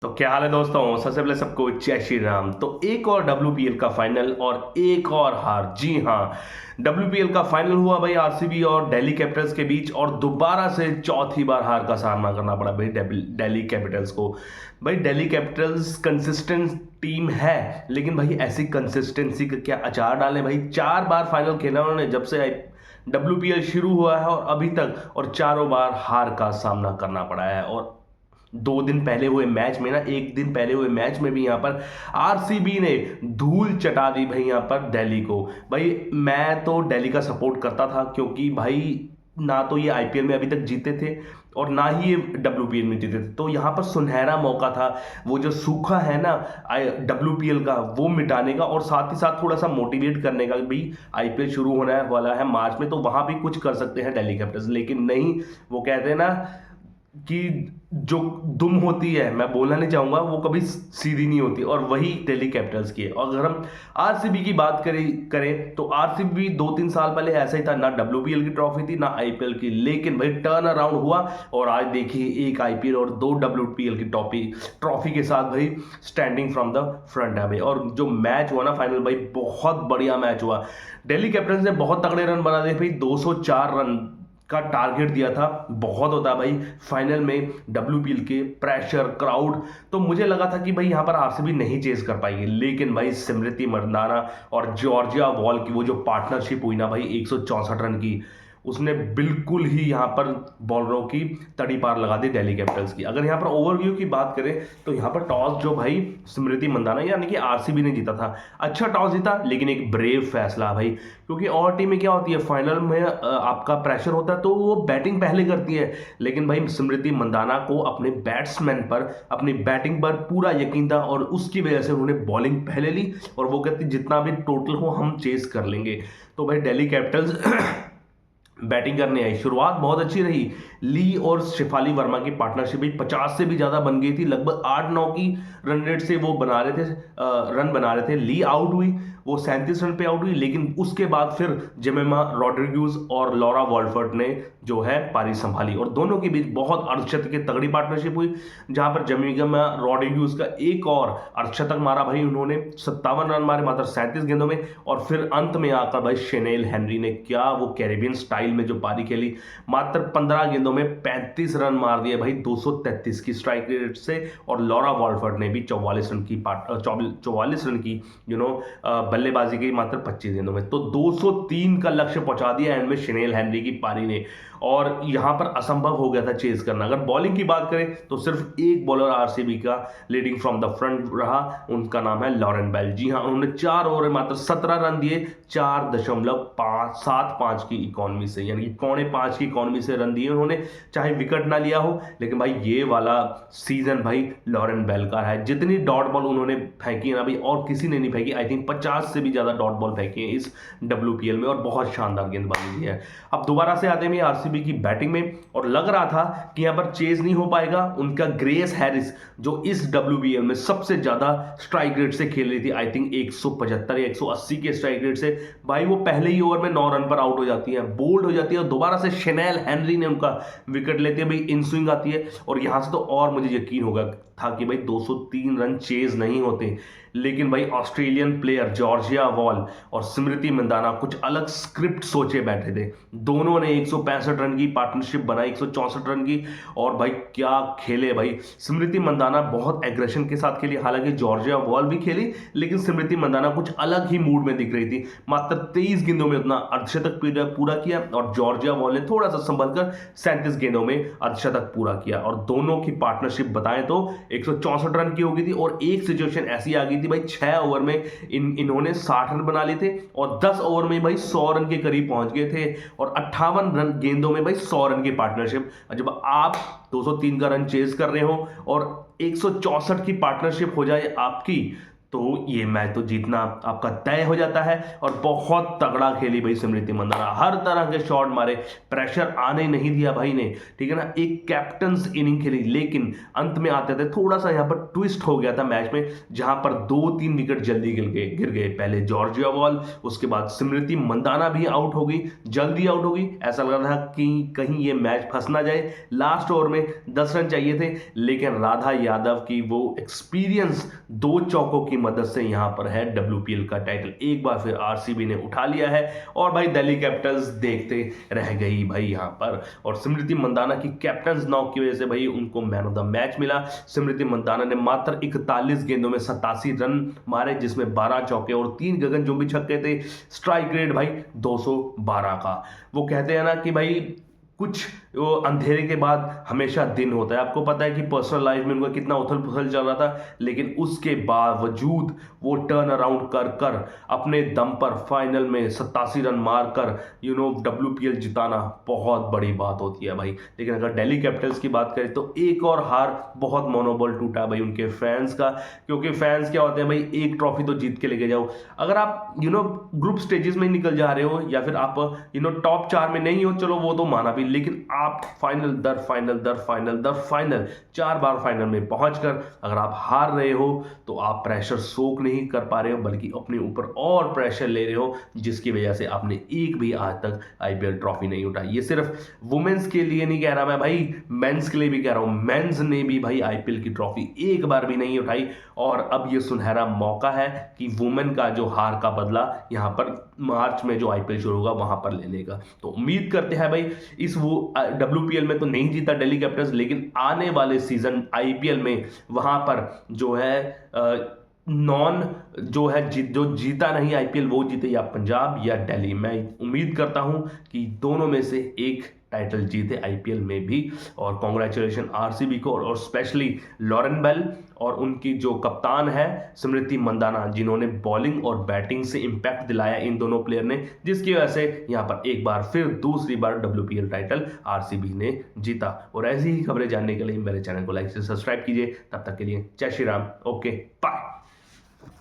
तो क्या हाल है दोस्तों। सबसे पहले सबको जय श्री राम। तो एक और WPL का फाइनल और एक और हार। जी हाँ, WPL का फाइनल हुआ भाई आरसीबी और दिल्ली कैपिटल्स के बीच और दोबारा से चौथी बार हार का सामना करना पड़ा भाई दिल्ली कैपिटल्स को। भाई दिल्ली कैपिटल्स कंसिस्टेंट टीम है, लेकिन भाई ऐसी कंसिस्टेंसी का क्या अचार डाले भाई। 4 बार फाइनल खेला उन्होंने जब से WPL शुरू हुआ है और अभी तक, और चारों बार हार का सामना करना पड़ा है। और 2 दिन पहले हुए मैच में ना, एक दिन पहले हुए मैच में भी यहाँ पर आरसीबी ने धूल चटा दी भाई यहाँ पर दिल्ली को। भाई मैं तो दिल्ली का सपोर्ट करता था, क्योंकि भाई ना तो ये आईपीएल में अभी तक जीते थे और ना ही ये WPL में जीते थे। तो यहाँ पर सुनहरा मौका था, वो जो सूखा है ना WPL का, वो मिटाने का और साथ ही साथ थोड़ा सा मोटिवेट करने का भी। आईपीएल शुरू होने वाला है मार्च में, तो वहां भी कुछ कर सकते हैं दिल्ली कैपिटल्स, लेकिन नहीं। वो कहते हैं ना कि जो दुम होती है, मैं बोलना नहीं चाहूंगा, वो कभी सीधी नहीं होती, और वही दिल्ली कैपिटल्स की है। और अगर हम आरसीबी की बात करें तो आरसीबी 2-3 साल पहले ऐसा ही था, ना WPL की ट्रॉफी थी ना आईपीएल की, लेकिन भाई टर्न अराउंड हुआ और आज देखिए एक आईपीएल और 2 WPL की ट्रॉफी के साथ भाई स्टैंडिंग फ्रॉम द फ्रंट है भाई। और जो मैच हुआ ना फाइनल, भाई बहुत बढ़िया मैच हुआ। दिल्ली कैपिटल्स ने बहुत तगड़े रन बना दिए भाई, 204 रन का टारगेट दिया था। बहुत होता भाई फाइनल में WPL के प्रेशर क्राउड। तो मुझे लगा था कि भाई यहाँ पर आरसीबी नहीं चेस कर पाएगी, लेकिन भाई स्मृति मंदाना और जॉर्जिया वॉल की वो जो पार्टनरशिप हुई ना भाई, 164 रन की, उसने बिल्कुल ही यहाँ पर बॉलरों की तड़ी पार लगा दी दिल्ली कैपिटल्स की। अगर यहाँ पर ओवरव्यू की बात करें तो यहाँ पर टॉस जो भाई स्मृति मंदाना यानी कि आरसीबी ने जीता था। अच्छा टॉस जीता, लेकिन एक ब्रेव फैसला भाई, क्योंकि और टीमें क्या होती है फाइनल में, आपका प्रेशर होता है तो वो बैटिंग पहले करती है, लेकिन भाई स्मृति मंदाना को अपने बैट्समैन पर, अपनी बैटिंग पर पूरा यकीन था और उसकी वजह से उन्होंने बॉलिंग पहले ली और वो कहती जितना भी टोटल हो हम चेस कर लेंगे। तो भाई दिल्ली कैपिटल्स बैटिंग करने आई, शुरुआत बहुत अच्छी रही। ली और शेफाली वर्मा की पार्टनरशिप भी 50 से भी ज्यादा बन गई थी, लगभग 8-9 की रन रेट से वो बना रहे थे, रन बना रहे थे। ली आउट हुई, वो 37 रन पे आउट हुई, लेकिन उसके बाद फिर जेमिमा रोड्रिग्यूज और लॉरा वॉल्फर्ट ने जो है पारी संभाली और दोनों के बीच बहुत अर्धशतक की तगड़ी पार्टनरशिप हुई, जहां पर जेमिमा रोड्रिग्यूज का एक और अर्धशतक मारा भाई उन्होंने, 57 रन मारे मात्र 37 गेंदों में। और फिर अंत में आकर भाई शेनेल हेनरी ने क्या वो कैरेबियन स्टाइल में जो पारी खेली, मात्र 15 गेंदों में 35 रन मार दिए भाई 233 की स्ट्राइक रेट से। और लॉरा वॉल्फर्ट ने भी 44 रन की बल्लेबाजी की मात्र 25 गेंदों में, तो 203 का लक्ष्य पहुंचा दिया एंड में शनेल हेनरी की पारी ने। और यहां पर असंभव हो गया था चेज करना। अगर बॉलिंग की बात करें तो सिर्फ एक बॉलर आरसीबी का लीडिंग फ्रॉम द फ्रंट रहा, उनका नाम है लॉरेन बेल। जी हां, उन्होंने 4 ओवर में मात्र 17 रन दिए, 4.75 की इकोनॉमी से, यानी कि 4.5 की इकोनॉमी से रन दिए उन्होंने, चाहे विकेट ना लिया हो। लेकिन भाई ये वाला सीजन भाई लॉरेन बेल का है, जितनी डॉट बॉल उन्होंने फेंकी है ना भाई और किसी ने नहीं फेंकी। आई थिंक 50 से भी ज्यादा डॉट बॉल फेंकी है इस WPL में और बहुत शानदार गेंदबाजी की है। अब दोबारा से आते हैं आरसीबी की बैटिंग में, और लग रहा था कि यहां पर चेज नहीं हो पाएगा। उनका ग्रेस हैरिस जो इस WPL में सबसे ज्यादा स्ट्राइक रेट से खेल रही थी, आई थिंक 175 या 180 के स्ट्राइक रेट से, भाई वो पहले ही ओवर में 9 रन पर आउट हो जाती है, बोल्ड हो जाती है, और दोबारा से शेनेल हेनरी ने उनका विकेट लेते हैं भाई, इन स्विंग आती है। और यहां से तो और मुझे यकीन होगा था कि भाई 203 रन चेज नहीं होते, लेकिन भाई ऑस्ट्रेलियन प्लेयर जॉर्जिया वॉल और स्मृति मंदाना कुछ अलग स्क्रिप्ट सोचे बैठे थे। दोनों ने 165 रन की पार्टनरशिप बनाई, 164 रन की, और भाई क्या खेले भाई। स्मृति मंदाना बहुत एग्रेशन के साथ खेली, हालांकि जॉर्जिया वॉल भी खेली, लेकिन स्मृति मंदाना कुछ अलग ही मूड में दिख रही थी। मात्र 23 गेंदों में अपना अर्धशतक पूरा किया और जॉर्जिया वॉल ने थोड़ा सा संभलकर 37 गेंदों में अर्धशतक पूरा किया। और दोनों की पार्टनरशिप बताएं तो 164 रन की हो गई थी, और एक सिचुएशन ऐसी आ गई थी भाई 6 ओवर में इन्होंने 60 रन बना लिए थे और 10 ओवर में भाई 100 रन के करीब पहुंच गए थे, और 58 रन गेंदों में भाई 100 रन की पार्टनरशिप। जब आप 203 का रन चेज कर रहे हो और 164 की पार्टनरशिप हो जाए आपकी, तो ये मैच तो जीतना आपका तय हो जाता है। और बहुत तगड़ा खेली भाई स्मृति मंदाना, हर तरह के शॉट मारे, प्रेशर आने नहीं दिया भाई ने, ठीक है ना। एक कैप्टन्स इनिंग खेली, लेकिन अंत में आते थे थोड़ा सा यहाँ पर ट्विस्ट हो गया था मैच में, जहां पर 2-3 विकेट जल्दी गिर गए। पहले जॉर्जिया वॉल, उसके बाद स्मृति मंदाना भी आउट हो गई, जल्दी आउट हो गई। ऐसा लग रहा था कि कहीं ये मैच फंस ना जाए। लास्ट ओवर में 10 रन चाहिए थे, लेकिन राधा यादव की वो एक्सपीरियंस 2 चौकों की मदद से यहां पर है डब्ल्यूपीएल का टाइटल एक बार फिर आरसीबी ने उठा लिया है। और भाई दिल्ली कैपिटल्स देखते रह गई भाई यहां पर। और स्मृति मंदाना की कैप्टन नॉक की वजह से भाई उनको मैन ऑफ द मैच मिला। स्मृति मंदाना ने मात्र 41 गेंदों में 87 रन मारे, जिसमें 12 चौके और 3 गगनचुंबी छक्के थे। स्ट्राइक रेट भाई 212 का। वो कहते हैं ना कि भाई कुछ वो अंधेरे के बाद हमेशा दिन होता है। आपको पता है कि पर्सनल लाइफ में उनका कितना उथल पुथल चल रहा था, लेकिन उसके बावजूद वो टर्न अराउंड कर कर अपने दम पर फाइनल में 87 रन मारकर डब्ल्यूपीएल जिताना बहुत बड़ी बात होती है भाई। लेकिन अगर दिल्ली कैपिटल्स की बात करें तो एक और हार, बहुत मनोबल टूटा भाई उनके फैंस का। क्योंकि फैंस क्या होते हैं भाई, एक ट्रॉफी तो जीत के लेके जाओ। अगर आप ग्रुप स्टेजेस में निकल जा रहे हो या फिर आप टॉप 4 में नहीं हो, चलो वो तो माना भी, लेकिन आप फाइनल दर फाइनल दर फाइनल दर फाइनल 4 बार फाइनल में पहुंचकर अगर आप हार रहे हो तो आप प्रेशर सोक नहीं कर पा रहे हो, बल्कि अपने ऊपर और प्रेशर ले रहे हो, जिसकी वजह से आपने एक भी आज तक आईपीएल ट्रॉफी नहीं उठाई। ये सिर्फ वुमेन्स के लिए नहीं कह रहा मैं भाई, मेंस के लिए भी कह रहा हूं। मेंस ने भी भाई आईपीएल की ट्रॉफी एक बार भी नहीं उठाई, और अब ये सुनहरा मौका है कि वुमेन का जो हार का बदला यहां पर मार्च में जो आईपीएल शुरू होगा वहां पर लेने का। तो उम्मीद करते हैं भाई इस वो डब्ल्यूपीएल में तो नहीं जीता दिल्ली कैपिटल्स, लेकिन आने वाले सीजन आईपीएल में वहां पर जो है नॉन जो है जो जीता नहीं आईपीएल वो जीते, या पंजाब या दिल्ली। मैं उम्मीद करता हूं कि दोनों में से एक टाइटल जीते आईपीएल में भी। और कॉन्ग्रेचुलेशन आरसीबी को, और स्पेशली लॉरेन बेल और उनकी जो कप्तान है स्मृति मंदाना, जिन्होंने बॉलिंग और बैटिंग से इंपैक्ट दिलाया इन दोनों प्लेयर ने, जिसकी वजह से यहां पर एक बार फिर दूसरी बार डब्ल्यूपीएल टाइटल आरसीबी ने जीता। और ऐसी ही खबरें जानने के लिए मेरे चैनल को लाइक से सब्सक्राइब कीजिए। तब तक के लिए जय श्री राम, ओके बाय।